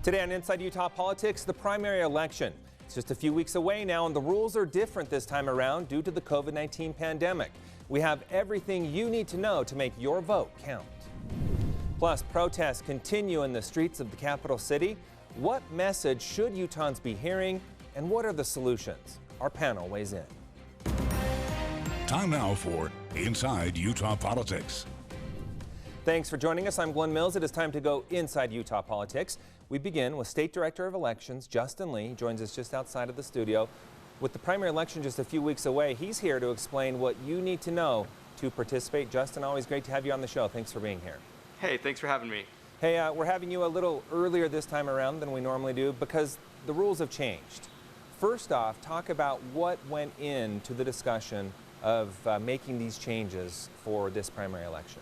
Today on Inside Utah Politics, the primary election. It's just a few weeks away now, and the rules are different this time around due to the COVID-19 pandemic. We have everything you need to know to make your vote count. Plus, protests continue in the streets of the capital city. What message should Utahns be hearing, and what are the solutions? Our panel weighs in. Time now for Inside Utah Politics. Thanks for joining us. I'm Glenn Mills. It is time to go inside Utah politics. We begin with State Director of Elections, Justin Lee. He joins us just outside of the studio. With the primary election just a few weeks away, he's here to explain what you need to know to participate. Justin, always great to have you on the show. Thanks for being here. Hey, thanks for having me. Hey, we're having you a little earlier this time around than we normally do because the rules have changed. First off, talk about what went into the discussion of making these changes for this primary election.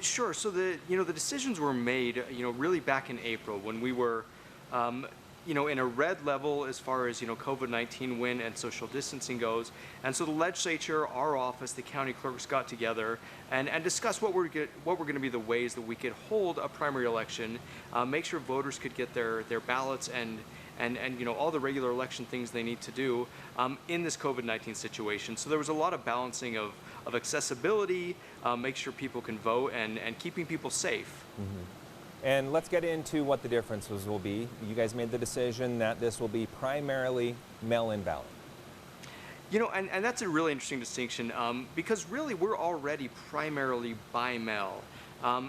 Sure. So the decisions were made really back in April when we were in a red level as far as COVID-19 win and social distancing goes. And so the legislature, our office, the county clerks got together and discussed what were going to be the ways that we could hold a primary election, make sure voters could get their ballots and all the regular election things they need to do in this COVID-19 situation. So there was a lot of balancing of accessibility, make sure people can vote, and keeping people safe. Mm-hmm. And let's get into what the differences will be. You guys made the decision that this will be primarily mail-in ballot. And that's a really interesting distinction because really we're already primarily by mail.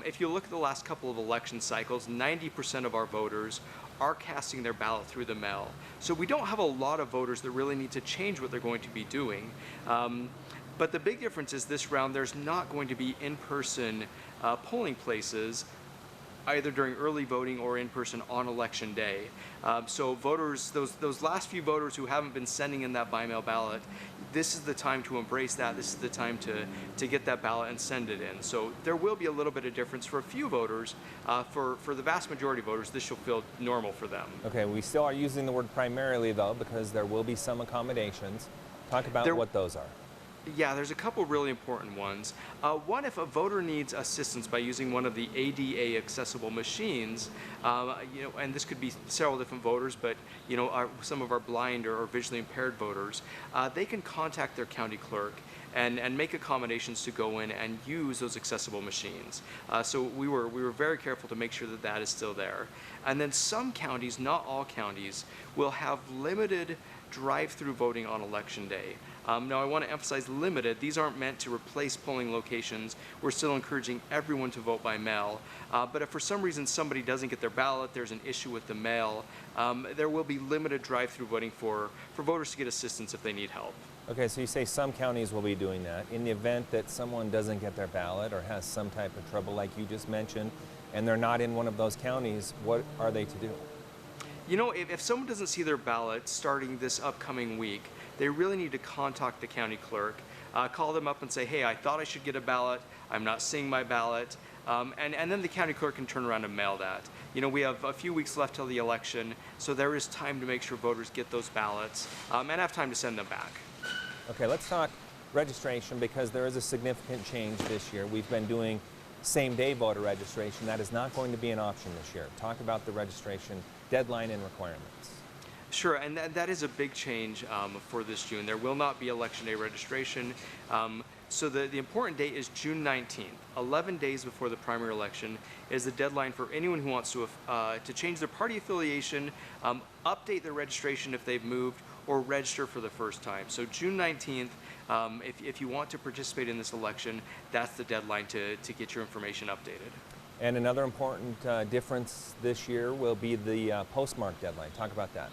If you look at the last couple of election cycles, 90% of our voters are casting their ballot through the mail. So we don't have a lot of voters that really need to change what they're going to be doing. But the big difference is this round, there's not going to be in-person polling places either during early voting or in person on election day. So voters, those last few voters who haven't been sending in that by-mail ballot, this is the time to embrace that. This is the time to get that ballot and send it in. So there will be a little bit of difference for a few voters. For the vast majority of voters, this will feel normal for them. Okay, we still are using the word primarily though, because there will be some accommodations. Talk about what those are. Yeah, there's a couple really important ones. One, if a voter needs assistance by using one of the ADA accessible machines, and this could be several different voters, but some of our blind or visually impaired voters, they can contact their county clerk and make accommodations to go in and use those accessible machines. So we were very careful to make sure that that is still there. And then some counties, not all counties, will have limited drive-through voting on election day. Now I want to emphasize limited. These aren't meant to replace polling locations. We're still encouraging everyone to vote by mail. But if for some reason somebody doesn't get their ballot, there's an issue with the mail, there will be limited drive-through voting for voters to get assistance if they need help. Okay, so you say some counties will be doing that. In the event that someone doesn't get their ballot or has some type of trouble like you just mentioned, and they're not in one of those counties, what are they to do? If someone doesn't see their ballot starting this upcoming week, they really need to contact the county clerk, call them up and say, hey, I thought I should get a ballot, I'm not seeing my ballot, and then the county clerk can turn around and mail that. We have a few weeks left till the election, so there is time to make sure voters get those ballots and have time to send them back. Okay, let's talk registration because there is a significant change this year. We've been doing same-day voter registration. That is not going to be an option this year. Talk about the registration deadline and requirements. Sure, and that is a big change for this June. There will not be election day registration. So the important date is June 19th. 11 days before the primary election is the deadline for anyone who wants to change their party affiliation, update their registration if they've moved, or register for the first time. So June 19th, if you want to participate in this election, that's the deadline to get your information updated. And another important difference this year will be the postmark deadline. Talk about that.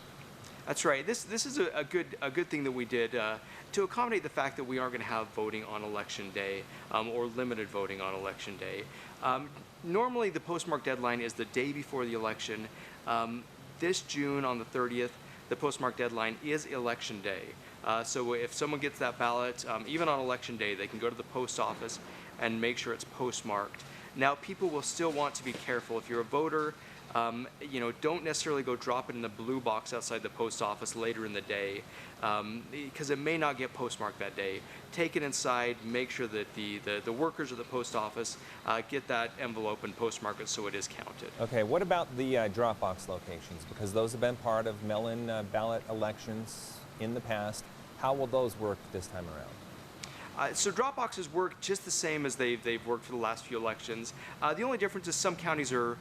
That's right. This is a good thing that we did to accommodate the fact that we aren't going to have voting on election day or limited voting on election day. Normally, the postmark deadline is the day before the election. This June on the 30th, the postmark deadline is election day. So if someone gets that ballot, even on election day, they can go to the post office and make sure it's postmarked. Now, people will still want to be careful. If you're a voter, don't necessarily go drop it in the blue box outside the post office later in the day, because it may not get postmarked that day. Take it inside, make sure that the workers of the post office get that envelope and postmark it so it is counted. Okay, what about the drop-box locations? Because those have been part of mail-in ballot elections in the past. How will those work this time around? So drop boxes work just the same as they've worked for the last few elections. The only difference is some counties are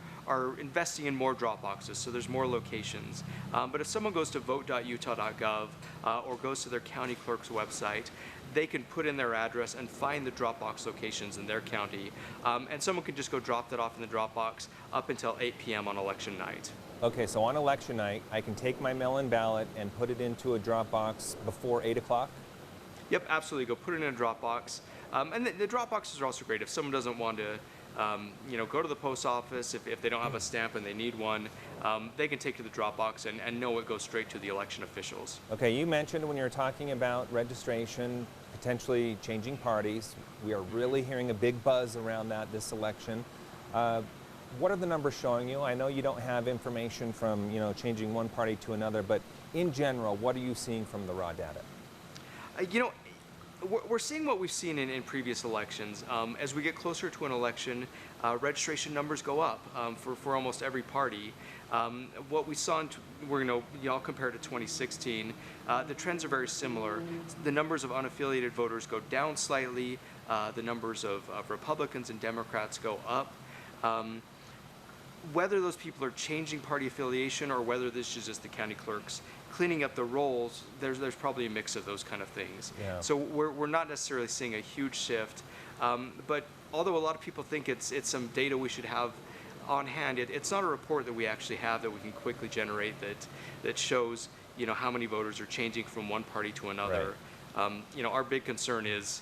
investing in more drop boxes, so there's more locations. But if someone goes to vote.utah.gov or goes to their county clerk's website, they can put in their address and find the drop box locations in their county. And someone can just go drop that off in the drop box up until 8 p.m. on election night. Okay, so on election night, I can take my mail-in ballot and put it into a drop box before 8 o'clock? Yep, absolutely. Go put it in a Dropbox. And the Dropboxes are also great. If someone doesn't want to, go to the post office, if they don't have a stamp and they need one, they can take it to the Dropbox and know it goes straight to the election officials. Okay, you mentioned when you were talking about registration, potentially changing parties. We are really hearing a big buzz around that this election. What are the numbers showing you? I know you don't have information from, changing one party to another, but in general, what are you seeing from the raw data? We're seeing what we've seen in previous elections. As we get closer to an election, registration numbers go up for almost every party. What we saw, y'all compare it to 2016, the trends are very similar. The numbers of unaffiliated voters go down slightly. The numbers of Republicans and Democrats go up. Whether those people are changing party affiliation or whether this is just the county clerks cleaning up the rolls, there's probably a mix of those kind of things. Yeah. So we're not necessarily seeing a huge shift, but although a lot of people think it's some data we should have on hand, it's not a report that we actually have that we can quickly generate that shows how many voters are changing from one party to another. Right. Our big concern is,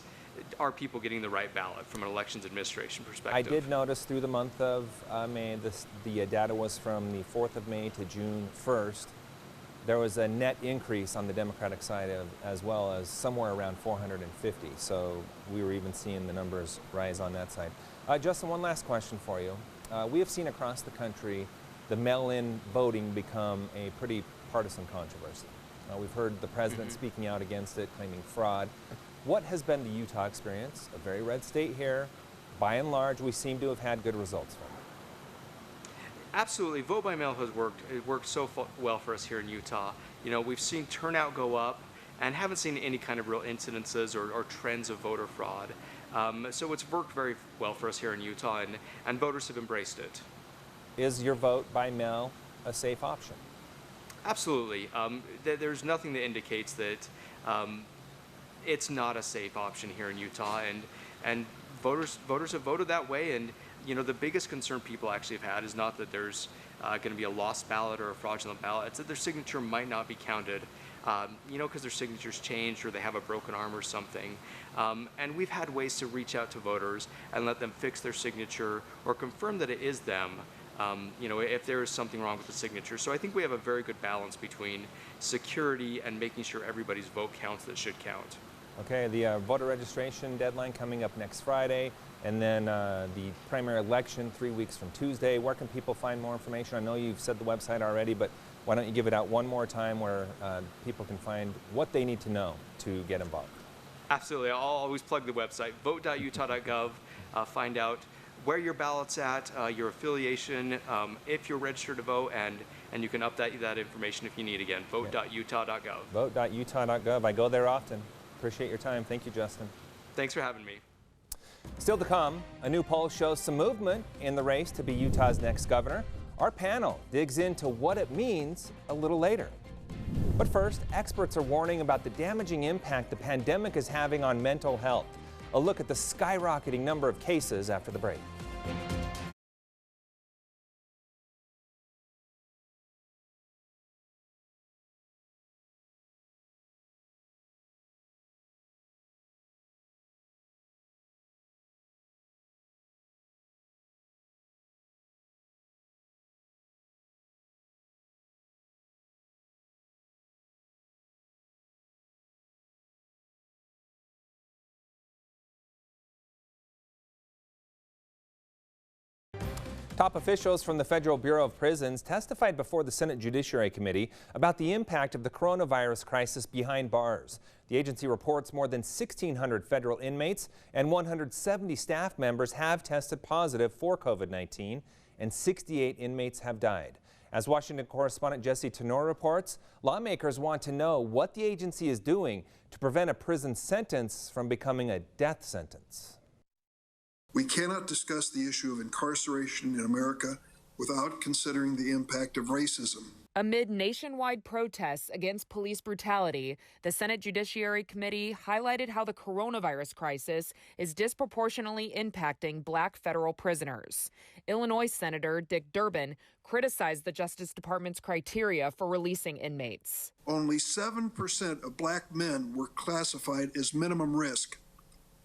are people getting the right ballot from an elections administration perspective? I did notice through the month of May, the data was from the 4th of May to June 1st. There was a net increase on the Democratic side as well as somewhere around 450. So we were even seeing the numbers rise on that side. Justin, one last question for you. We have seen across the country the mail-in voting become a pretty partisan controversy. We've heard the president speaking out against it, claiming fraud. What has been the Utah experience? A very red state here. By and large, we seem to have had good results from it. Absolutely. Vote by mail has worked. It worked so well for us here in Utah. We've seen turnout go up and haven't seen any kind of real incidences or trends of voter fraud. So it's worked very well for us here in Utah, and voters have embraced it. Is your vote by mail a safe option? Absolutely. There's nothing that indicates that it's not a safe option here in Utah, and voters have voted that way. And the biggest concern people actually have had is not that there's going to be a lost ballot or a fraudulent ballot. It's that their signature might not be counted, because their signature's changed or they have a broken arm or something. And we've had ways to reach out to voters and let them fix their signature or confirm that it is them, if there is something wrong with the signature. So I think we have a very good balance between security and making sure everybody's vote counts that should count. Okay, the voter registration deadline coming up next Friday, and then the primary election 3 weeks from Tuesday. Where can people find more information? I know you've said the website already, but why don't you give it out one more time where people can find what they need to know to get involved? Absolutely. I'll always plug the website, vote.utah.gov. Find out where your ballot's at, your affiliation, if you're registered to vote, and you can update that information if you need. Again, vote.utah.gov. Vote.utah.gov. I go there often. Appreciate your time. Thank you, Justin. Thanks for having me. Still to come, a new poll shows some movement in the race to be Utah's next governor. Our panel digs into what it means a little later. But first, experts are warning about the damaging impact the pandemic is having on mental health. A look at the skyrocketing number of cases after the break. Top officials from the Federal Bureau of Prisons testified before the Senate Judiciary Committee about the impact of the coronavirus crisis behind bars. The agency reports more than 1,600 federal inmates and 170 staff members have tested positive for COVID-19, and 68 inmates have died. As Washington correspondent Jesse Tenor reports, lawmakers want to know what the agency is doing to prevent a prison sentence from becoming a death sentence. We cannot discuss the issue of incarceration in America without considering the impact of racism. Amid nationwide protests against police brutality, the Senate Judiciary Committee highlighted how the coronavirus crisis is disproportionately impacting black federal prisoners. Illinois Senator Dick Durbin criticized the Justice Department's criteria for releasing inmates. Only 7% of black men were classified as minimum risk,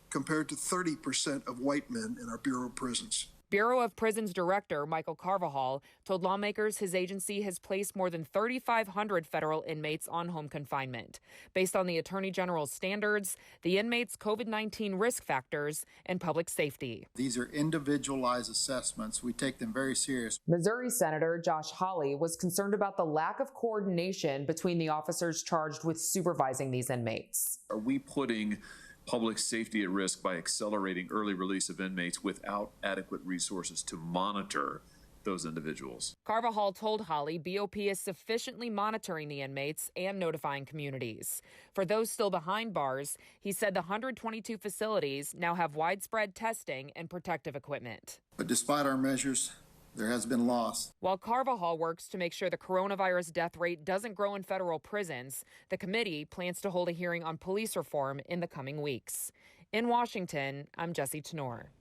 compared to 30% of white men in our Bureau of Prisons. Bureau of Prisons Director Michael Carvajal told lawmakers his agency has placed more than 3,500 federal inmates on home confinement. Based on the Attorney General's standards, the inmates' COVID-19 risk factors, and public safety. These are individualized assessments. We take them very serious. Missouri Senator Josh Hawley was concerned about the lack of coordination between the officers charged with supervising these inmates. Are we putting public safety at risk by accelerating early release of inmates without adequate resources to monitor those individuals? Carvajal told Hawley BOP is sufficiently monitoring the inmates and notifying communities. For those still behind bars, he said the 122 facilities now have widespread testing and protective equipment. But despite our measures, there has been loss. While Carvajal works to make sure the coronavirus death rate doesn't grow in federal prisons, the committee plans to hold a hearing on police reform in the coming weeks. In Washington, I'm Jesse Tenor.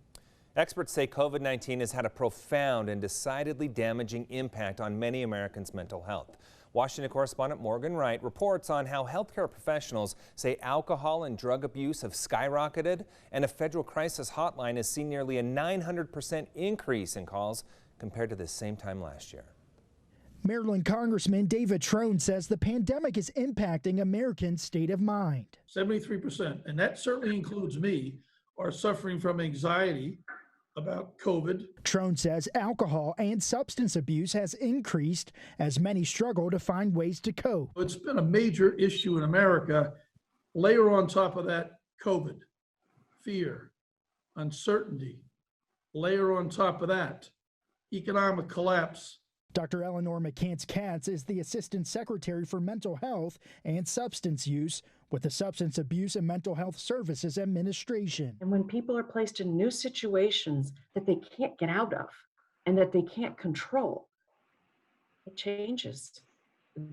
Experts say COVID-19 has had a profound and decidedly damaging impact on many Americans' mental health. Washington correspondent Morgan Wright reports on how healthcare professionals say alcohol and drug abuse have skyrocketed, and a federal crisis hotline has seen nearly a 900% increase in calls compared to the same time last year. Maryland Congressman David Trone says the pandemic is impacting Americans' state of mind. 73%, and that certainly includes me, are suffering from anxiety about COVID. Trone says alcohol and substance abuse has increased as many struggle to find ways to cope. It's been a major issue in America. Layer on top of that COVID, fear, uncertainty. Layer on top of that economic collapse. Dr. Eleanor McCants-Katz is the Assistant Secretary for Mental Health and Substance Use with the Substance Abuse and Mental Health Services Administration. And when people are placed in new situations that they can't get out of and that they can't control, it changes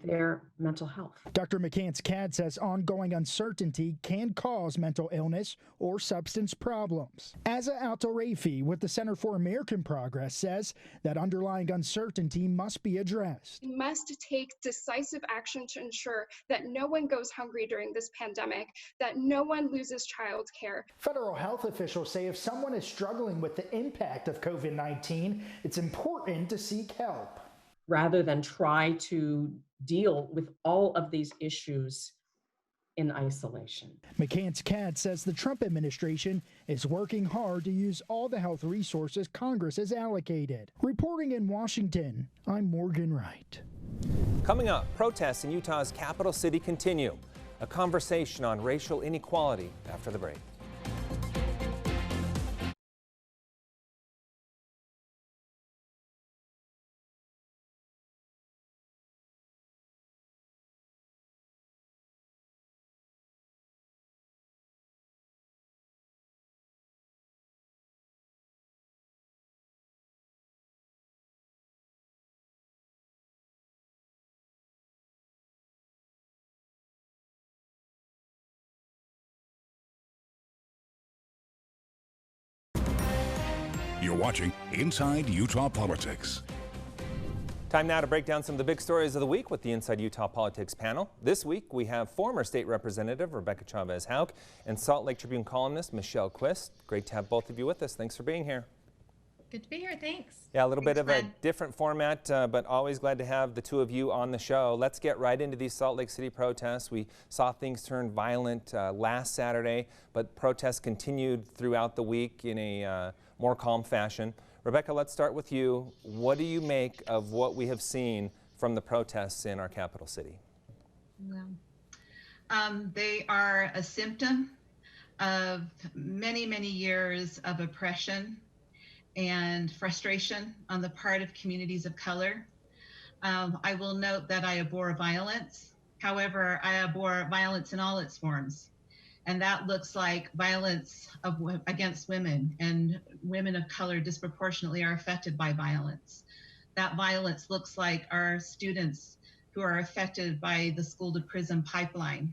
their mental health. Dr. McCants-Katz says ongoing uncertainty can cause mental illness or substance problems. Asa Altorafi with the Center for American Progress says that underlying uncertainty must be addressed. We must take decisive action to ensure that no one goes hungry during this pandemic, that no one loses childcare. Federal health officials say if someone is struggling with the impact of COVID-19, it's important to seek help. Rather than try to deal with all of these issues in isolation. McCants-Katz says the Trump administration is working hard to use all the health resources Congress has allocated. Reporting in Washington, I'm Morgan Wright. Coming up, protests in Utah's capital city continue. A conversation on racial inequality after the break. You're watching Inside Utah Politics. Time now to break down some of the big stories of the week with the Inside Utah Politics panel. This week, we have former State Representative Rebecca Chavez-Hauk and Salt Lake Tribune columnist Michelle Quist. Great to have both of you with us. Thanks for being here. Good to be here, thanks. Yeah, a little bit of a different format, but always glad to have the two of you on the show. Let's get right into these Salt Lake City protests. We saw things turn violent last Saturday, but protests continued throughout the week in a more calm fashion. Rebecca, let's start with you. What do you make of what we have seen from the protests in our capital city? Well, they are a symptom of many, many years of oppression and frustration on the part of communities of color. I will note that I abhor violence. However, I abhor violence in all its forms. And that looks like violence against women, and women of color disproportionately are affected by violence. That violence looks like our students who are affected by the school to prison pipeline.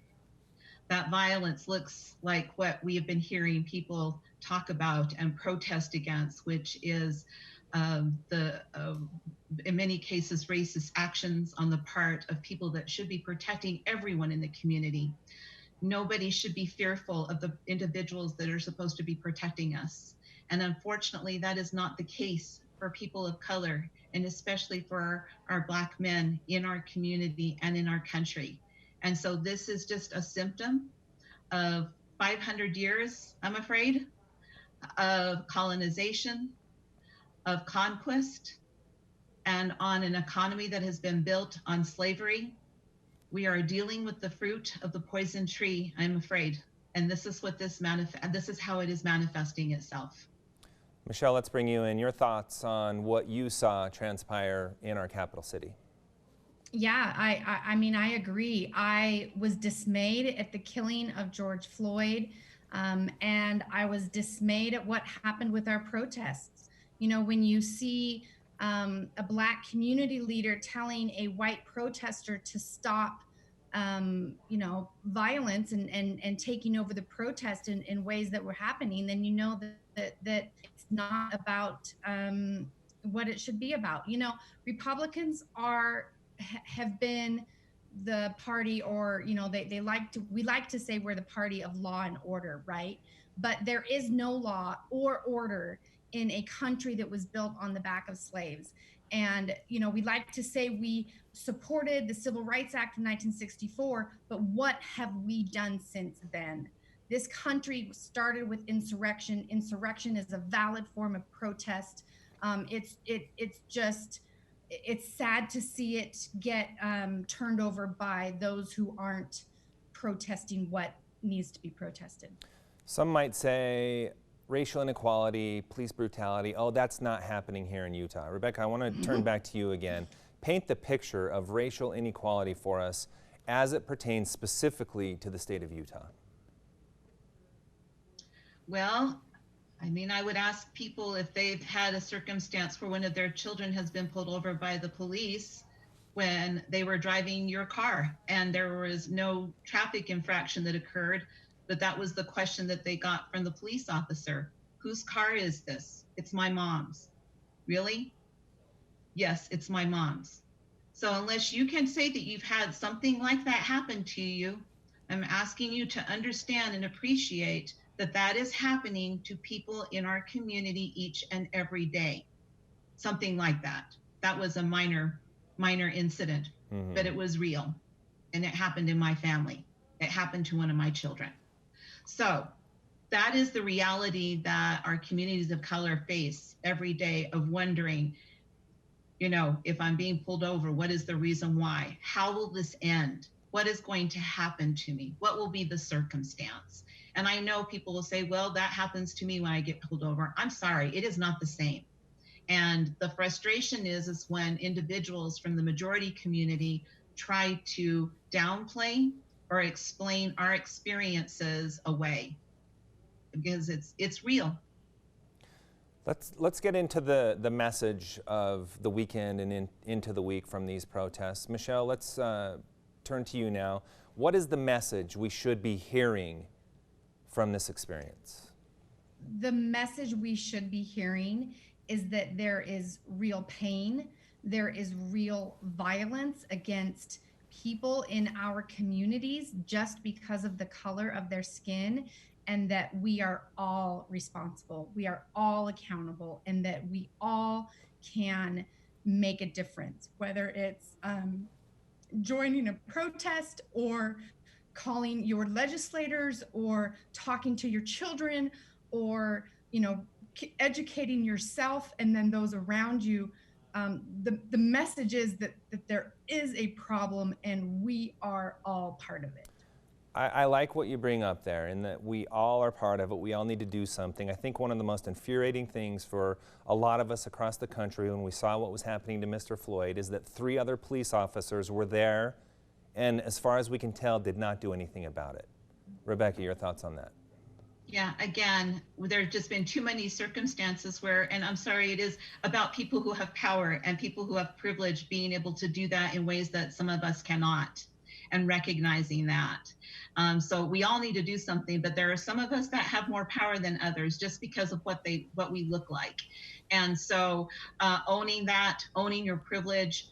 That violence looks like what we have been hearing people talk about and protest against, which is in many cases, racist actions on the part of people that should be protecting everyone in the community. Nobody should be fearful of the individuals that are supposed to be protecting us. And unfortunately, that is not the case for people of color, and especially for our Black men in our community and in our country. And so this is just a symptom of 500 years, I'm afraid, of colonization, of conquest, and on an economy that has been built on slavery. We are dealing with the fruit of the poison tree, I'm afraid. And this is what this is how it is manifesting itself. Michelle, let's bring you in. Your thoughts on what you saw transpire in our capital city. Yeah, I mean, I agree. I was dismayed at the killing of George Floyd, and I was dismayed at what happened with our protests. You know, when you see a Black community leader telling a white protester to stop, you know, violence and taking over the protest in ways that were happening, then you know that it's not about what it should be about. You know, Republicans have been the party, or you know, we like to say we're the party of law and order, right? But there is no law or order in a country that was built on the back of slaves. And you know, we like to say we supported the Civil Rights Act of 1964, but what have we done since then? This country started with insurrection. Insurrection is a valid form of protest. It's sad to see it get turned over by those who aren't protesting what needs to be protested. Some might say racial inequality, police brutality, oh, that's not happening here in Utah. Rebecca, I want to turn back to you again. Paint the picture of racial inequality for us as it pertains specifically to the state of Utah. Well, I mean, I would ask people if they've had a circumstance where one of their children has been pulled over by the police when they were driving your car and there was no traffic infraction that occurred, but that was the question that they got from the police officer. Whose car is this? It's my mom's. Really? Yes, it's my mom's. So unless you can say that you've had something like that happen to you, I'm asking you to understand and appreciate that that is happening to people in our community each and every day. Something like that. That was a minor incident, but it was real. And it happened in my family. It happened to one of my children. So that is the reality that our communities of color face every day, of wondering, you know, if I'm being pulled over, what is the reason why? How will this end? What is going to happen to me? What will be the circumstance? And I know people will say, well, that happens to me when I get pulled over. I'm sorry, it is not the same. And the frustration is when individuals from the majority community try to downplay or explain our experiences away, because it's real. Let's get into the message of the weekend and into the week from these protests. Michelle, let's turn to you now. What is the message we should be hearing from this experience? The message we should be hearing is that there is real pain, there is real violence against people in our communities just because of the color of their skin, and that we are all responsible, we are all accountable, and that we all can make a difference, whether it's joining a protest or calling your legislators or talking to your children or, you know, educating yourself and then those around you. The message is that there is a problem and we are all part of it. I like what you bring up there, in that we all are part of it. We all need to do something. I think one of the most infuriating things for a lot of us across the country when we saw what was happening to Mr. Floyd is that 3 other police officers were there and, as far as we can tell, did not do anything about it. Rebecca, your thoughts on that? Yeah, again, there's just been too many circumstances where, and I'm sorry, it is about people who have power and people who have privilege being able to do that in ways that some of us cannot, and recognizing that. So we all need to do something, but there are some of us that have more power than others just because of what we look like. And so owning that, owning your privilege,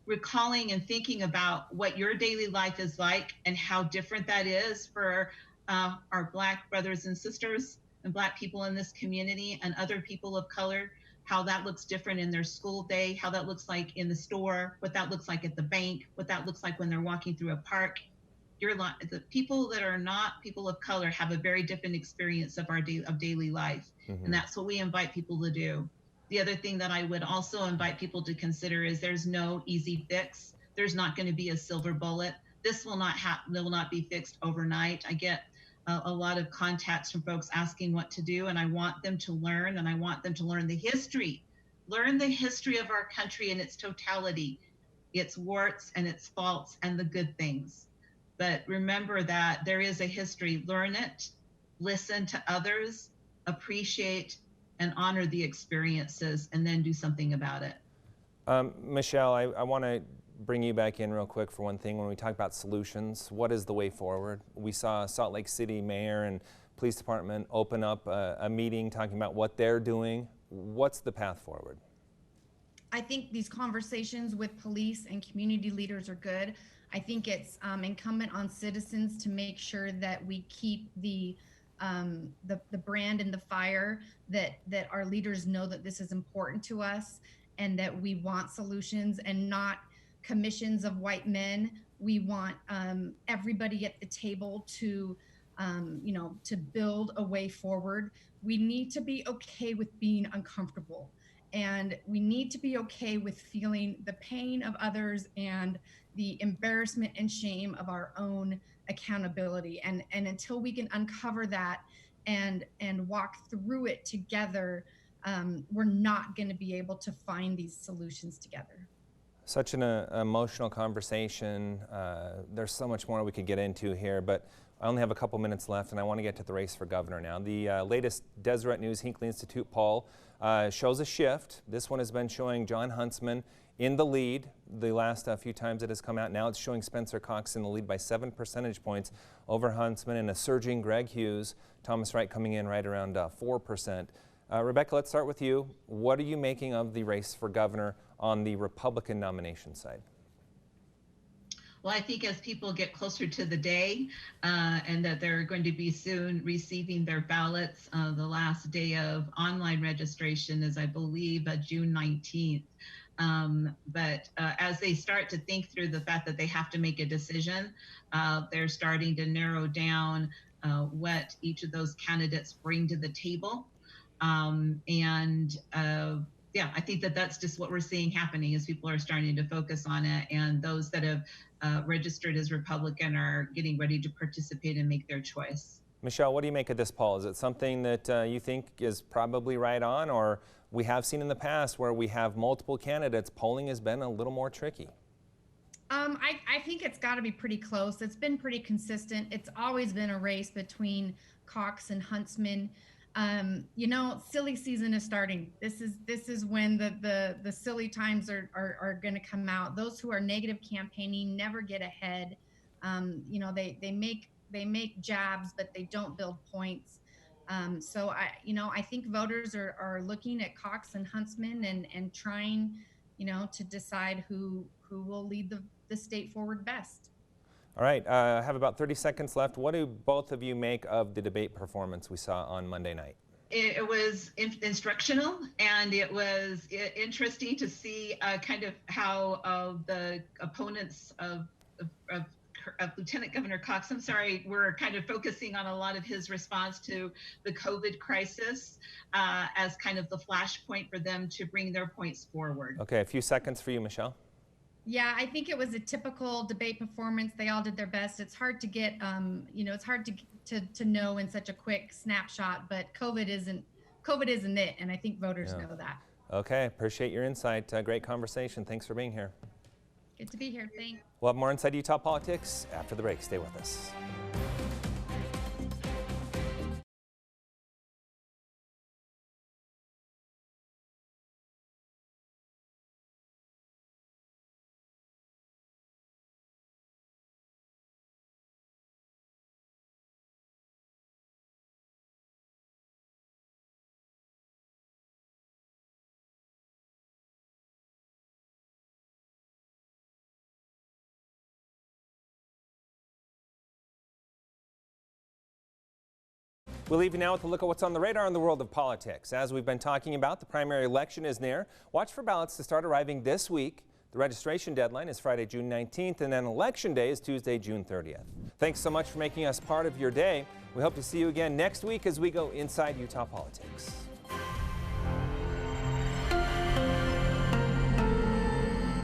recalling and thinking about what your daily life is like and how different that is for our Black brothers and sisters and Black people in this community and other people of color, how that looks different in their school day, how that looks like in the store, what that looks like at the bank, what that looks like when they're walking through a park. The people that are not people of color have a very different experience of daily life. Mm-hmm. And that's what we invite people to do. The other thing that I would also invite people to consider is there's no easy fix. There's not going to be a silver bullet. This will not be fixed overnight. I get a lot of contacts from folks asking what to do, and I want them to learn, and I want them to learn the history. Learn the history of our country in its totality, its warts and its faults and the good things. But remember that there is a history. Learn it, listen to others, appreciate and honor the experiences, and then do something about it. Michelle, I want to bring you back in real quick for one thing. When we talk about solutions, what is the way forward? We saw Salt Lake City Mayor and Police Department open up a meeting talking about what they're doing. What's the path forward? I think these conversations with police and community leaders are good. I think it's incumbent on citizens to make sure that we keep the brand in the fire, that our leaders know that this is important to us and that we want solutions and not commissions of white men. We want everybody at the table to build a way forward. We need to be okay with being uncomfortable, and we need to be okay with feeling the pain of others and the embarrassment and shame of our own accountability. And until we can uncover that and walk through it together, we're not going to be able to find these solutions together. Such an emotional conversation. There's so much more we could get into here, but I only have a couple minutes left, and I want to get to the race for governor now. The latest Deseret News Hinckley Institute poll shows a shift. This one has been showing John Huntsman in the lead the last few times it has come out. Now it's showing Spencer Cox in the lead by 7 percentage points over Huntsman, and a surging Greg Hughes. Thomas Wright coming in right around 4%. Rebecca, let's start with you. What are you making of the race for governor on the Republican nomination side? Well, I think as people get closer to the day and that they're going to be soon receiving their ballots, the last day of online registration is, I believe, June 19th. But as they start to think through the fact that they have to make a decision, they're starting to narrow down what each of those candidates bring to the table. Yeah, I think that that's just what we're seeing happening as people are starting to focus on it, and those that have registered as Republican are getting ready to participate and make their choice. Michelle, what do you make of this poll? Is it something that you think is probably right on, or we have seen in the past where we have multiple candidates, polling has been a little more tricky? I think it's got to be pretty close. It's been pretty consistent. It's always been a race between Cox and Huntsman. Silly season is starting. This is when the silly times are going to come out. Those who are negative campaigning never get ahead. They make jabs, but they don't build points. So I think voters are looking at Cox and Huntsman and trying, to decide who will lead the state forward best. All right, I have about 30 seconds left. What do both of you make of the debate performance we saw on Monday night? It was instructional, and it was interesting to see kind of how the opponents of Lieutenant Governor Cox. I'm sorry, we're kind of focusing on a lot of his response to the COVID crisis as kind of the flashpoint for them to bring their points forward. Okay, a few seconds for you, Michelle. Yeah, I think it was a typical debate performance. They all did their best. It's hard to get, it's hard to know in such a quick snapshot, but COVID isn't it, and I think voters know that. Okay, appreciate your insight. Great conversation. Thanks for being here. Good to be here. Thanks. We'll have more Inside Utah Politics after the break. Stay with us. We'll leave you now with a look at what's on the radar in the world of politics. As we've been talking about, the primary election is near. Watch for ballots to start arriving this week. The registration deadline is Friday, June 19th, and then Election Day is Tuesday, June 30th. Thanks so much for making us part of your day. We hope to see you again next week as we go inside Utah politics.